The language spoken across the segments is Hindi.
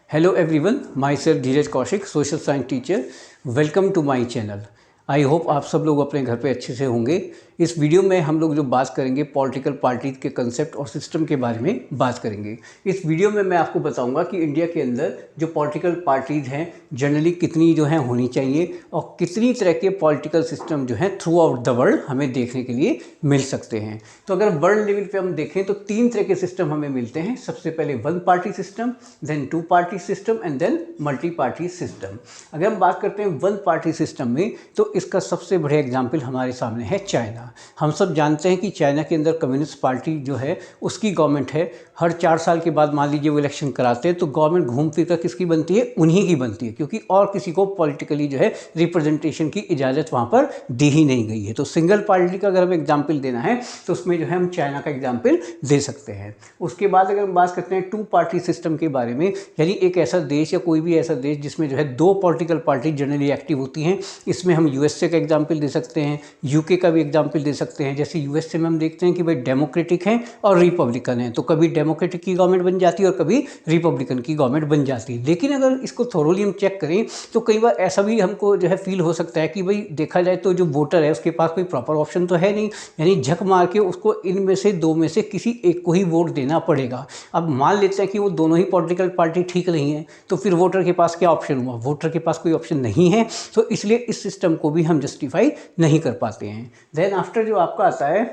Hello everyone, myself Dheeraj Kaushik, social science teacher. Welcome to my channel. I hope आप सब लोग अपने घर पे अच्छे से होंगे। इस वीडियो में हम लोग जो बात करेंगे पॉलिटिकल पार्टीज के कंसेप्ट और सिस्टम के बारे में बात करेंगे। इस वीडियो में मैं आपको बताऊंगा कि इंडिया के अंदर जो पॉलिटिकल पार्टीज हैं जनरली कितनी जो हैं होनी चाहिए और कितनी तरह के पॉलिटिकल सिस्टम जो हैं थ्रू आउट द वर्ल्ड हमें देखने के लिए मिल सकते हैं। तो अगर वर्ल्ड लेवल पे हम देखें तो 3 तरह के सिस्टम हमें मिलते हैं। सबसे पहले one party system, then two party system and then multi party system. अगर हम बात करते हैं वन पार्टी सिस्टम में तो इसका सबसे बढ़िया एग्जाम्पल हमारे सामने है चाइना। हम सब जानते हैं कि चाइना के अंदर कम्युनिस्ट पार्टी जो है उसकी गवर्नमेंट है। हर 4 साल के बाद मान लीजिए वो इलेक्शन कराते हैं तो गवर्नमेंट घूम फिर कर किसकी बनती है? उन्हीं की बनती है, क्योंकि और किसी को पॉलिटिकली जो है रिप्रेजेंटेशन की इजाज़त वहाँ पर दी ही नहीं गई है। तो सिंगल पार्टी का अगर हमें एग्जाम्पल देना है तो उसमें जो है हम चाइना का एग्जाम्पल दे सकते हैं। उसके बाद अगर हम बात करते हैं टू पार्टी सिस्टम के बारे में, यानी एक ऐसा देश या कोई भी ऐसा देश जिसमें जो है 2 पॉलिटिकल पार्टी जनरली एक्टिव होती हैं। इसमें हम यूएसए का एग्जाम्पल दे सकते हैं, यूके का भी एग्जाम्पल दे सकते हैं। जैसे यूएसए में हम देखते हैं कि भाई डेमोक्रेटिक हैं और रिपब्लिकन हैं, तो कभी डेमोक्रेटिक की गवर्नमेंट बन जाती है और कभी रिपब्लिकन की गवर्नमेंट बन जाती है। लेकिन अगर इसको थोरोली हम चेक करें तो कई बार ऐसा भी हमको जो है फील हो सकता है कि भाई देखा जाए तो जो वोटर है उसके पास कोई प्रॉपर ऑप्शन तो है नहीं, यानी झक मार के उसको इनमें से 2 में से किसी एक को ही वोट देना पड़ेगा। अब मान लेते हैं कि वो दोनों ही पॉलिटिकल पार्टी ठीक नहीं है, तो फिर वोटर के पास क्या ऑप्शन हुआ? वोटर के पास कोई ऑप्शन नहीं है, तो इसलिए इस सिस्टम को भी हम जस्टिफाई नहीं कर पाते हैं। देन आफ्टर जो आपका आता है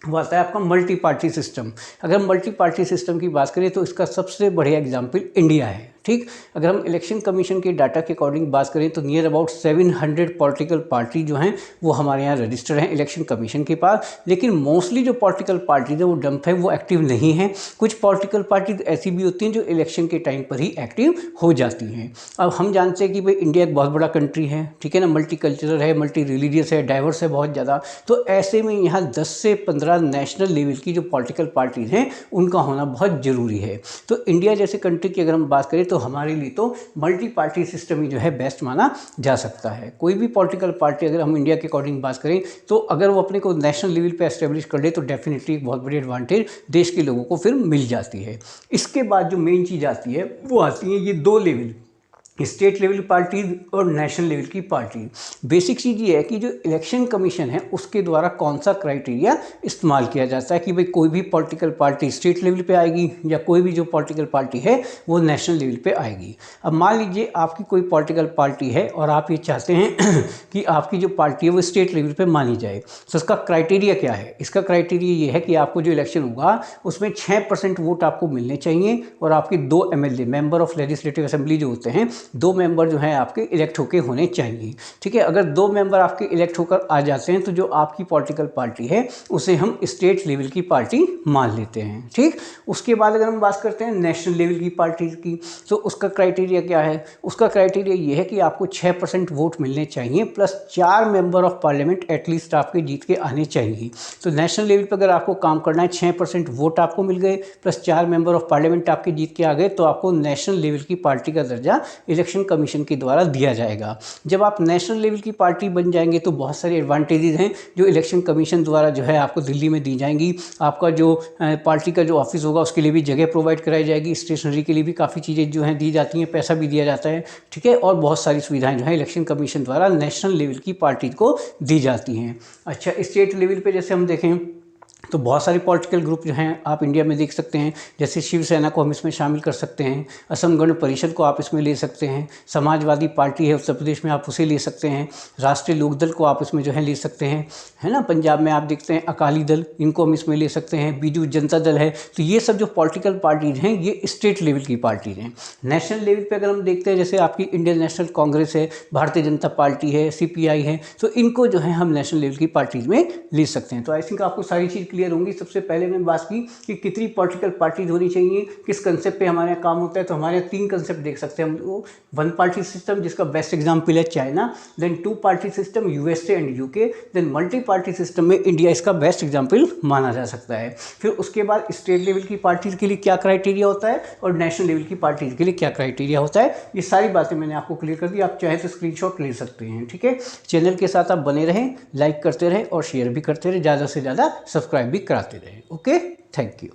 वो आता है आपका मल्टी पार्टी सिस्टम। अगर हम मल्टी पार्टी सिस्टम की बात करें तो इसका सबसे बढ़िया एग्जाम्पल इंडिया है। ठीक, अगर हम इलेक्शन कमीशन के डाटा के अकॉर्डिंग बात करें तो नियर अबाउट 700 पॉलिटिकल पार्टी जो हैं वो हमारे यहाँ रजिस्टर्ड हैं इलेक्शन कमीशन के पास। लेकिन मोस्टली जो पॉलिटिकल पार्टीज है वो डंप है, वो एक्टिव नहीं है। कुछ पॉलिटिकल पार्टीज ऐसी भी होती हैं जो इलेक्शन के टाइम पर ही एक्टिव हो जाती हैं। अब हम जानते हैं कि भाई इंडिया एक बहुत बड़ा कंट्री है, ठीक है ना, मल्टी कल्चरल है, मल्टी रिलीजियस है, डाइवर्स है बहुत ज़्यादा। तो ऐसे में यहाँ 10 से 15 नेशनल लेवल की जो पॉलिटिकल पार्टीज हैं उनका होना बहुत ज़रूरी है। तो इंडिया जैसे कंट्री की अगर हम बात करें तो हमारे लिए तो मल्टी पार्टी सिस्टम ही जो है बेस्ट माना जा सकता है। कोई भी पॉलिटिकल पार्टी अगर हम इंडिया के अकॉर्डिंग बात करें तो अगर वो अपने को नेशनल लेवल पे एस्टेब्लिश कर ले तो डेफिनेटली एक बहुत बड़ी एडवांटेज देश के लोगों को फिर मिल जाती है। इसके बाद जो मेन चीज़ आती है वो आती है ये 2 लेवल, स्टेट लेवल की पार्टी और नेशनल लेवल की पार्टी। बेसिक चीज़ ये है कि जो इलेक्शन कमीशन है उसके द्वारा कौन सा क्राइटेरिया इस्तेमाल किया जाता है कि भाई कोई भी पॉलिटिकल पार्टी स्टेट लेवल पे आएगी या कोई भी जो पॉलिटिकल पार्टी है वो नेशनल लेवल पे आएगी। अब मान लीजिए आपकी कोई पॉलिटिकल पार्टी है और आप ये चाहते हैं कि आपकी जो पार्टी है वो स्टेट लेवल पे मानी जाए, तो उसका क्राइटेरिया क्या है? इसका क्राइटेरिया ये है कि आपको जो इलेक्शन होगा उसमें 6% वोट आपको मिलने चाहिए और आपके 2 MLA member of legislative assembly जो होते हैं 2 मेंबर जो हैं आपके इलेक्ट होकर होने चाहिए। ठीक है, अगर 2 मेंबर आपके इलेक्ट होकर आ जाते हैं तो जो आपकी पॉलिटिकल पार्टी है उसे हम स्टेट लेवल की पार्टी मान लेते हैं। ठीक, उसके बाद अगर हम बात करते हैं नेशनल लेवल की पार्टी की तो उसका क्राइटेरिया क्या है? उसका क्राइटेरिया ये है कि आपको 6% वोट मिलने चाहिए plus 4 member of parliament at least आपके जीत के आने चाहिए। तो नेशनल लेवल पर अगर आपको काम करना है 6% वोट आपको मिल गए प्लस 4 मेंबर ऑफ पार्लियामेंट आपके जीत के आ गए तो आपको नेशनल लेवल की पार्टी का दर्जा इलेक्शन कमीशन के द्वारा दिया जाएगा। जब आप नेशनल लेवल की पार्टी बन जाएंगे तो बहुत सारे एडवांटेजेस हैं जो इलेक्शन कमीशन द्वारा जो है आपको दिल्ली में दी जाएंगी। आपका जो पार्टी का जो ऑफिस होगा उसके लिए भी जगह प्रोवाइड कराई जाएगी, स्टेशनरी के लिए भी काफ़ी चीज़ें जो हैं दी जाती हैं, पैसा भी दिया जाता है। ठीक है, और बहुत सारी सुविधाएं जो है इलेक्शन कमीशन द्वारा नेशनल लेवल की पार्टी को दी जाती हैं। अच्छा, स्टेट लेवल पर जैसे हम देखें तो बहुत सारे पॉलिटिकल ग्रुप जो हैं आप इंडिया में देख सकते हैं। जैसे शिवसेना को हम इसमें शामिल कर सकते हैं, असम गण परिषद को आप इसमें ले सकते हैं, समाजवादी पार्टी है उत्तर प्रदेश में आप उसे ले सकते हैं, राष्ट्रीय लोकदल को आप इसमें जो है ले सकते हैं, है ना। पंजाब में आप देखते हैं अकाली दल, इनको हम इसमें ले सकते हैं, बीजू जनता दल है। तो ये सब जो पॉलिटिकल पार्टीज हैं ये स्टेट लेवल की पार्टीज हैं। नेशनल लेवल पर अगर हम देखते हैं जैसे आपकी इंडियन नेशनल कांग्रेस है, भारतीय जनता पार्टी है, CPI है, तो इनको जो है हम नेशनल लेवल की पार्टीज में ले सकते हैं। तो आई थिंक आपको सारी चीज़ क्लियर होंगी। सबसे पहले मैंने बात की कि कितनी पॉलिटिकल पार्टीज होनी चाहिए, किस कंसेप्ट पे हमारे यहाँ काम होता है। तो हमारे यहाँ 3 कंसेप्ट देख सकते हैं हम लोग। वन पार्टी सिस्टम जिसका बेस्ट एग्जांपल है China, then two party system USA and UK, then multi party system में इंडिया इसका बेस्ट एग्जांपल माना जा सकता है। फिर उसके बाद स्टेट लेवल की पार्टीज के लिए क्या क्राइटेरिया होता है और नेशनल लेवल की पार्टीज के लिए क्या क्राइटेरिया होता है, ये सारी बातें मैंने आपको क्लियर कर दी। आप चाहे तो स्क्रीनशॉट ले सकते हैं। ठीक है, चैनल के साथ आप बने रहें, लाइक करते रहें और शेयर भी करते रहें, ज़्यादा से ज़्यादा सब्सक्राइब भी कराते रहें। Okay, thank you.